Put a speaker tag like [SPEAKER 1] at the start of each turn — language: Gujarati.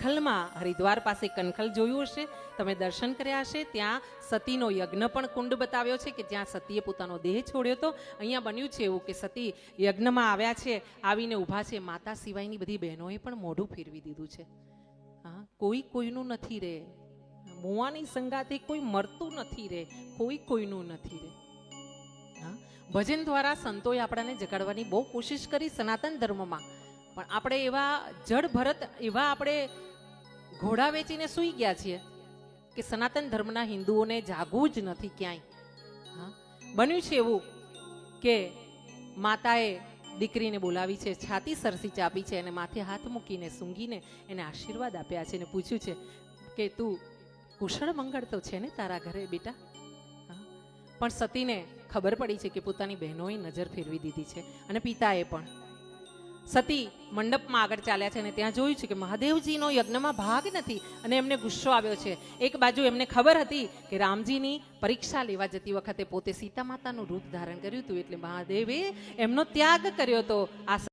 [SPEAKER 1] કનખલમાં, હરિદ્વાર પાસે કનખલ જોયું હશે, તમે દર્શન કર્યા હશે. ત્યાં સતીનો યજ્ઞ પણ કુંડ બતાવ્યો છે કે જ્યાં સતીએ પોતાનો દેહ છોડ્યો હતો. અહીંયા બન્યું છે એવું કે સતી યજ્ઞમાં આવ્યા છે, આવીને ઊભા છે. માતા સિવાયની બધી બહેનોએ પણ મોઢું ફેરવી દીધું છે. હા, કોઈ કોઈનું નથી રે. મુવાની સંગાતે કોઈ મરતું નથી રે, કોઈ કોઈનું નથી રે. હા, ભજન દ્વારા સંતોએ આપણાને જગાડવાની બહુ કોશિશ કરી સનાતન ધર્મમાં, પણ આપણે એવા જડ ભરત, એવા આપણે ઘોડા વેચીને સૂઈ ગયા છીએ કે સનાતન ધર્મના હિન્દુઓને જાગવું જ નથી ક્યાંય. હા, બન્યું છે એવું કે માતાએ દીકરીને બોલાવી છે, છાતી સરસી ચાપી છે અને માથે હાથ મૂકીને સૂંઘીને એને આશીર્વાદ આપ્યા છે અને પૂછ્યું છે કે તું કુશળ મંગળ તો છે ને તારા ઘરે બેટા. પણ સતીને ખબર પડી છે કે પોતાની બહેનોએ નજર ફેરવી દીધી છે અને પિતાએ પણ. સતી મંડપમાં આગળ ચાલ્યા છે અને ત્યાં જોયું છે કે મહાદેવજીનો યજ્ઞમાં ભાગ નથી અને એમને ગુસ્સો આવ્યો છે. એક બાજુ એમને ખબર હતી કે રામજીની પરીક્ષા લેવા જતી વખતે પોતે સીતા માતાનું રૂપ ધારણ કર્યું હતું, એટલે મહાદેવે એમનો ત્યાગ કર્યો હતો. આ